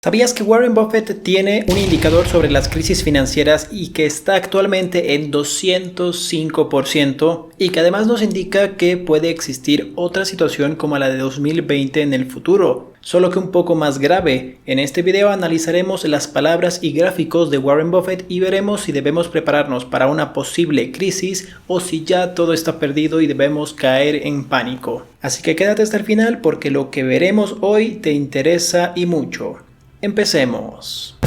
¿Sabías que Warren Buffett tiene un indicador sobre las crisis financieras y que está actualmente en 205% y que además nos indica que puede existir otra situación como la de 2020 en el futuro, solo que un poco más grave? En este video analizaremos las palabras y gráficos de Warren Buffett y veremos si debemos prepararnos para una posible crisis o si ya todo está perdido y debemos caer en pánico. Así que quédate hasta el final porque lo que veremos hoy te interesa y mucho. Empecemos.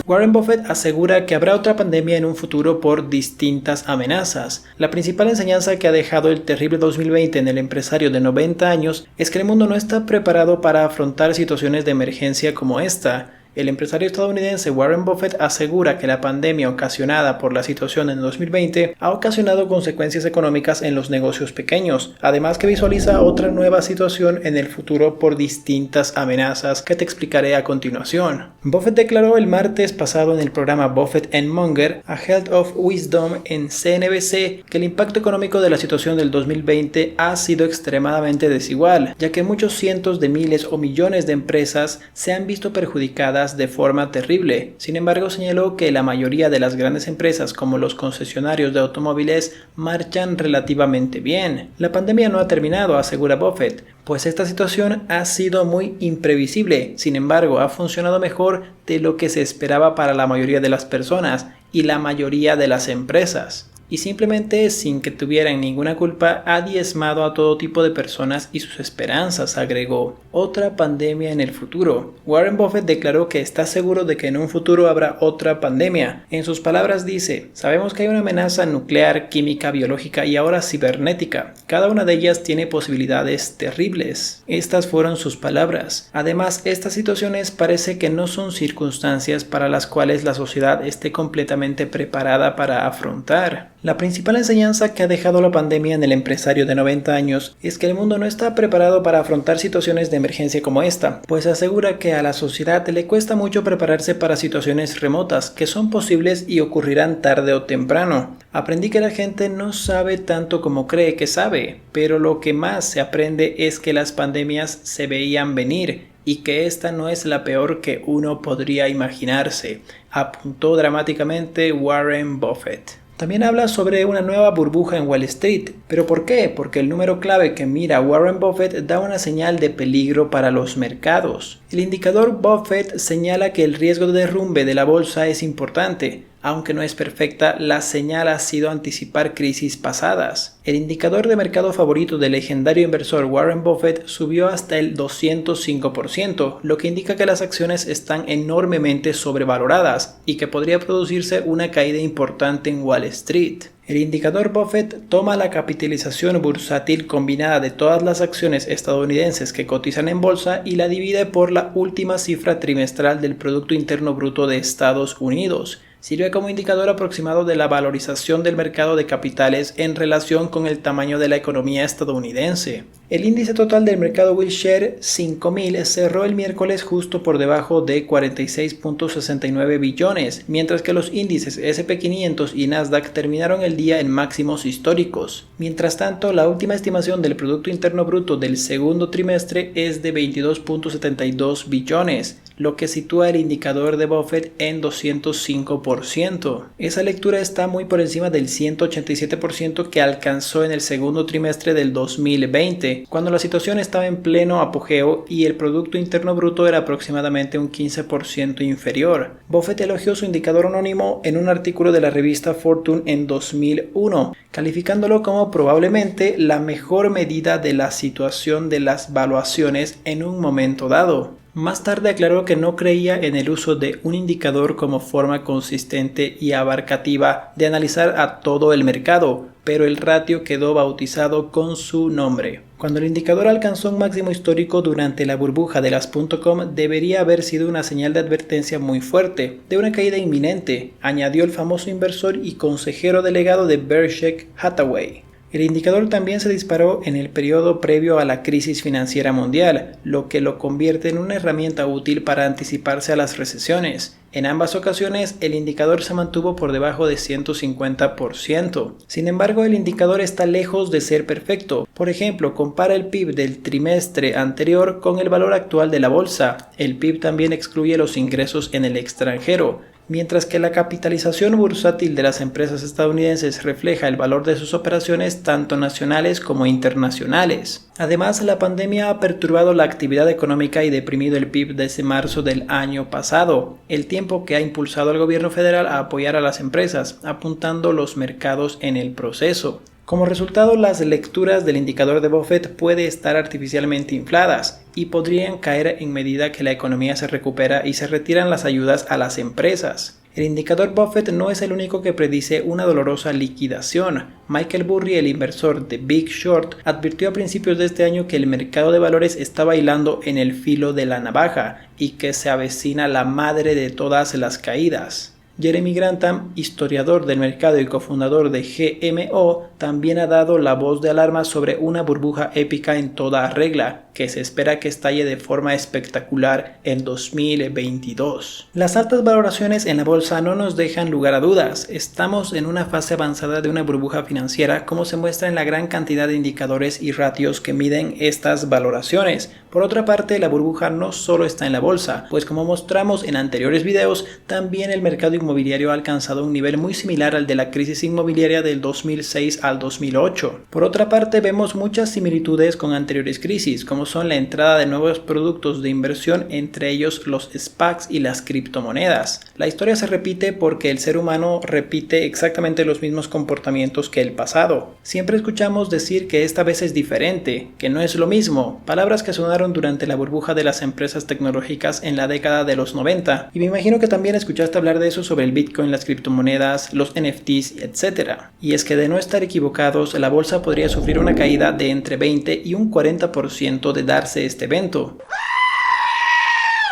Warren Buffett asegura que habrá otra pandemia en un futuro por distintas amenazas. La principal enseñanza que ha dejado el terrible 2020 en el empresario de 90 años es que el mundo no está preparado para afrontar situaciones de emergencia como esta. El empresario estadounidense Warren Buffett asegura que la pandemia ocasionada por la situación en 2020 ha ocasionado consecuencias económicas en los negocios pequeños, además que visualiza otra nueva situación en el futuro por distintas amenazas que te explicaré a continuación. Buffett declaró el martes pasado en el programa Buffett and Munger, A Health of Wisdom en CNBC, que el impacto económico de la situación del 2020 ha sido extremadamente desigual, ya que muchos cientos de miles o millones de empresas se han visto perjudicadas de forma terrible. Sin embargo, señaló que la mayoría de las grandes empresas, como los concesionarios de automóviles, marchan relativamente bien. La pandemia no ha terminado, asegura Buffett, pues esta situación ha sido muy imprevisible. Sin embargo, ha funcionado mejor de lo que se esperaba para la mayoría de las personas y la mayoría de las empresas. Y simplemente, sin que tuvieran ninguna culpa, ha diezmado a todo tipo de personas y sus esperanzas, agregó. Otra pandemia en el futuro. Warren Buffett declaró que está seguro de que en un futuro habrá otra pandemia. En sus palabras dice: sabemos que hay una amenaza nuclear, química, biológica y ahora cibernética. Cada una de ellas tiene posibilidades terribles. Estas fueron sus palabras. Además, estas situaciones parece que no son circunstancias para las cuales la sociedad esté completamente preparada para afrontar. La principal enseñanza que ha dejado la pandemia en el empresario de 90 años es que el mundo no está preparado para afrontar situaciones de emergencia como esta, pues asegura que a la sociedad le cuesta mucho prepararse para situaciones remotas que son posibles y ocurrirán tarde o temprano. Aprendí que la gente no sabe tanto como cree que sabe, pero lo que más se aprende es que las pandemias se veían venir y que esta no es la peor que uno podría imaginarse, apuntó dramáticamente Warren Buffett. También habla sobre una nueva burbuja en Wall Street. ¿Pero por qué? Porque el número clave que mira Warren Buffett da una señal de peligro para los mercados. El indicador Buffett señala que el riesgo de derrumbe de la bolsa es importante. Aunque no es perfecta, la señal ha sido anticipar crisis pasadas. El indicador de mercado favorito del legendario inversor Warren Buffett subió hasta el 205%, lo que indica que las acciones están enormemente sobrevaloradas y que podría producirse una caída importante en Wall Street. El indicador Buffett toma la capitalización bursátil combinada de todas las acciones estadounidenses que cotizan en bolsa y la divide por la última cifra trimestral del Producto Interno Bruto de Estados Unidos. Sirve como indicador aproximado de la valorización del mercado de capitales en relación con el tamaño de la economía estadounidense. El índice total del mercado Wilshire 5000 cerró el miércoles justo por debajo de 46.69 billones, mientras que los índices S&P 500 y Nasdaq terminaron el día en máximos históricos. Mientras tanto, la última estimación del Producto Interno Bruto del segundo trimestre es de 22.72 billones, lo que sitúa el indicador de Buffett en 205%. Esa lectura está muy por encima del 187% que alcanzó en el segundo trimestre del 2020, cuando la situación estaba en pleno apogeo y el Producto Interno Bruto era aproximadamente un 15% inferior. Buffett elogió su indicador anónimo en un artículo de la revista Fortune en 2001, calificándolo como probablemente la mejor medida de la situación de las valuaciones en un momento dado. Más tarde aclaró que no creía en el uso de un indicador como forma consistente y abarcativa de analizar a todo el mercado, pero el ratio quedó bautizado con su nombre. Cuando el indicador alcanzó un máximo histórico durante la burbuja de las .com, debería haber sido una señal de advertencia muy fuerte, de una caída inminente, añadió el famoso inversor y consejero delegado de Berkshire Hathaway. El indicador también se disparó en el periodo previo a la crisis financiera mundial, lo que lo convierte en una herramienta útil para anticiparse a las recesiones. En ambas ocasiones, el indicador se mantuvo por debajo de 150%. Sin embargo, el indicador está lejos de ser perfecto. Por ejemplo, compara el PIB del trimestre anterior con el valor actual de la bolsa. El PIB también excluye los ingresos en el extranjero. Mientras que la capitalización bursátil de las empresas estadounidenses refleja el valor de sus operaciones tanto nacionales como internacionales. Además, la pandemia ha perturbado la actividad económica y deprimido el PIB desde marzo del año pasado, el tiempo que ha impulsado al gobierno federal a apoyar a las empresas, apuntando los mercados en el proceso. Como resultado, las lecturas del indicador de Buffett pueden estar artificialmente infladas y podrían caer en medida que la economía se recupera y se retiran las ayudas a las empresas. El indicador Buffett no es el único que predice una dolorosa liquidación. Michael Burry, el inversor de Big Short, advirtió a principios de este año que el mercado de valores está bailando en el filo de la navaja y que se avecina la madre de todas las caídas. Jeremy Grantham, historiador del mercado y cofundador de GMO, también ha dado la voz de alarma sobre una burbuja épica en toda regla, que se espera que estalle de forma espectacular en 2022. Las altas valoraciones en la bolsa no nos dejan lugar a dudas. Estamos en una fase avanzada de una burbuja financiera, como se muestra en la gran cantidad de indicadores y ratios que miden estas valoraciones. Por otra parte, la burbuja no solo está en la bolsa, pues como mostramos en anteriores videos, también el mercado inmobiliario ha alcanzado un nivel muy similar al de la crisis inmobiliaria del 2006 al 2008. Por otra parte, vemos muchas similitudes con anteriores crisis, como son la entrada de nuevos productos de inversión, entre ellos los SPACs y las criptomonedas. La historia se repite porque el ser humano repite exactamente los mismos comportamientos que el pasado. Siempre escuchamos decir que esta vez es diferente, que no es lo mismo, palabras que sonaron durante la burbuja de las empresas tecnológicas en la década de los 90, y me imagino que también escuchaste hablar de eso sobre el Bitcoin, las criptomonedas, los NFTs, etc. Y es que de no estar equivocados, la bolsa podría sufrir una caída de entre 20 y un 40% de darse este evento,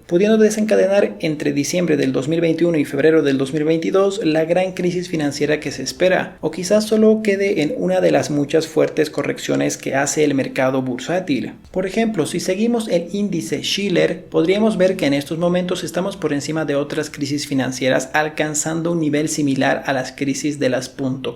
pudiendo desencadenar entre diciembre del 2021 y febrero del 2022 la gran crisis financiera que se espera, o quizás solo quede en una de las muchas fuertes correcciones que hace el mercado bursátil. Por ejemplo, si seguimos el índice Shiller, podríamos ver que en estos momentos estamos por encima de otras crisis financieras, alcanzando un nivel similar a las crisis de las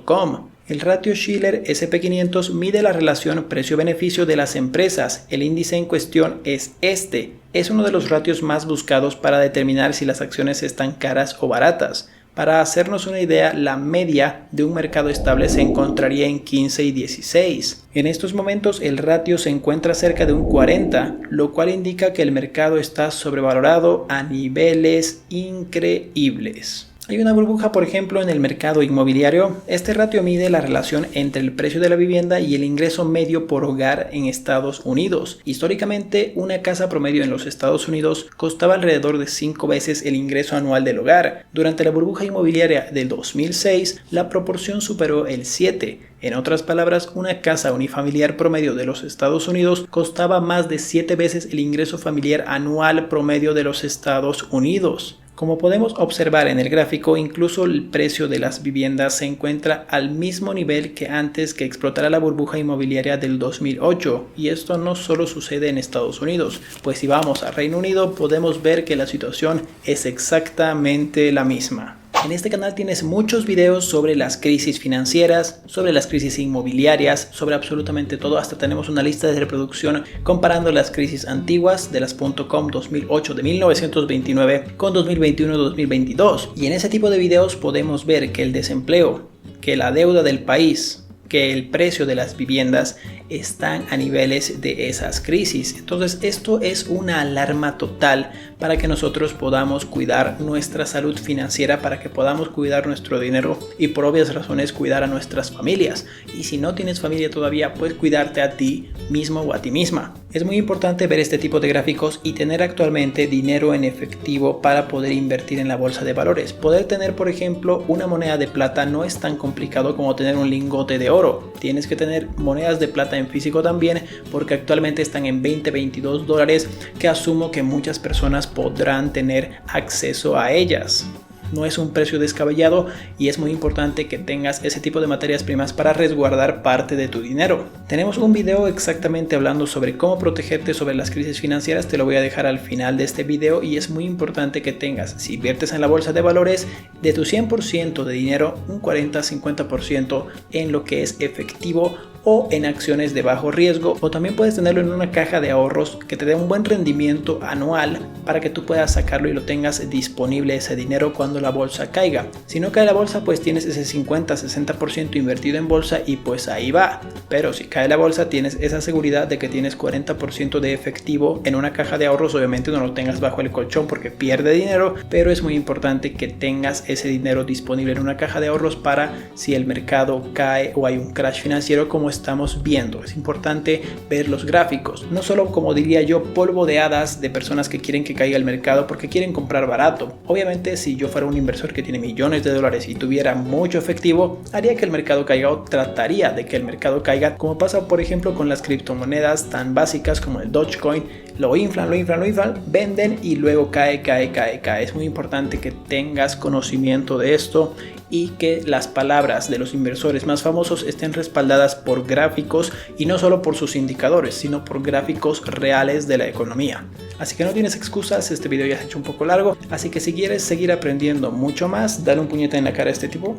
.com. El ratio Shiller SP500 mide la relación precio-beneficio de las empresas. El índice en cuestión es este. Es uno de los ratios más buscados para determinar si las acciones están caras o baratas. Para hacernos una idea, la media de un mercado estable se encontraría en 15 y 16. En estos momentos el ratio se encuentra cerca de un 40, lo cual indica que el mercado está sobrevalorado a niveles increíbles. Hay una burbuja, por ejemplo, en el mercado inmobiliario. Este ratio mide la relación entre el precio de la vivienda y el ingreso medio por hogar en Estados Unidos. Históricamente, una casa promedio en los Estados Unidos costaba alrededor de 5 veces el ingreso anual del hogar. Durante la burbuja inmobiliaria del 2006, la proporción superó el 7. En otras palabras, una casa unifamiliar promedio de los Estados Unidos costaba más de 7 veces el ingreso familiar anual promedio de los Estados Unidos. Como podemos observar en el gráfico, incluso el precio de las viviendas se encuentra al mismo nivel que antes que explotara la burbuja inmobiliaria del 2008. Y esto no solo sucede en Estados Unidos, pues si vamos a Reino Unido podemos ver que la situación es exactamente la misma. En este canal tienes muchos videos sobre las crisis financieras, sobre las crisis inmobiliarias, sobre absolutamente todo. Hasta tenemos una lista de reproducción comparando las crisis antiguas de las .com 2008 de 1929 con 2021-2022. Y en ese tipo de videos podemos ver que el desempleo, que la deuda del país, que el precio de las viviendas están a niveles de esas crisis. Entonces esto es una alarma total para que nosotros podamos cuidar nuestra salud financiera, para que podamos cuidar nuestro dinero y por obvias razones cuidar a nuestras familias. Y si no tienes familia todavía, puedes cuidarte a ti mismo o a ti misma. Es muy importante ver este tipo de gráficos y tener actualmente dinero en efectivo para poder invertir en la bolsa de valores. Poder tener, por ejemplo, una moneda de plata no es tan complicado como tener un lingote de oro. Tienes que tener monedas de plata en físico también, porque actualmente están en $20-22, que asumo que muchas personas podrán tener acceso a ellas. No es un precio descabellado y es muy importante que tengas ese tipo de materias primas para resguardar parte de tu dinero. Tenemos un video exactamente hablando sobre cómo protegerte sobre las crisis financieras, te lo voy a dejar al final de este video, y es muy importante que tengas, si inviertes en la bolsa de valores, de tu 100% de dinero, un 40-50% en lo que es efectivo o en acciones de bajo riesgo, o también puedes tenerlo en una caja de ahorros que te dé un buen rendimiento anual para que tú puedas sacarlo y lo tengas disponible ese dinero cuando la bolsa caiga. Si no cae la bolsa, pues tienes ese 50-60% invertido en bolsa y pues ahí va. Pero si cae la bolsa, tienes esa seguridad de que tienes 40% de efectivo en una caja de ahorros. Obviamente no lo tengas bajo el colchón porque pierde dinero, pero es muy importante que tengas ese dinero disponible en una caja de ahorros para si el mercado cae o hay un crash financiero como estamos viendo. Es importante ver los gráficos, no solo, como diría yo, polvo de hadas de personas que quieren que caiga el mercado porque quieren comprar barato. Obviamente, si yo fuera un inversor que tiene millones de dólares y tuviera mucho efectivo, haría que el mercado caiga, o trataría de que el mercado caiga, como pasa por ejemplo con las criptomonedas tan básicas como el Dogecoin. Lo inflan, venden y luego cae. Es muy importante que tengas conocimiento de esto y que las palabras de los inversores más famosos estén respaldadas por gráficos y no solo por sus indicadores, sino por gráficos reales de la economía. Así que no tienes excusas, este video ya se ha hecho un poco largo, así que si quieres seguir aprendiendo mucho más, dale un puñete en la cara a este tipo,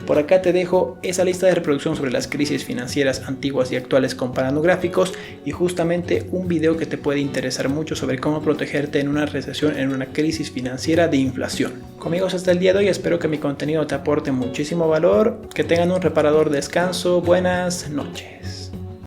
Por acá te dejo esa lista de reproducción sobre las crisis financieras antiguas y actuales comparando gráficos, y justamente un video que te puede interesar mucho sobre cómo protegerte en una recesión, en una crisis financiera de inflación. Conmigo hasta el día de hoy, espero que mi contenido te aporte muchísimo valor, que tengan un reparador descanso, buenas noches.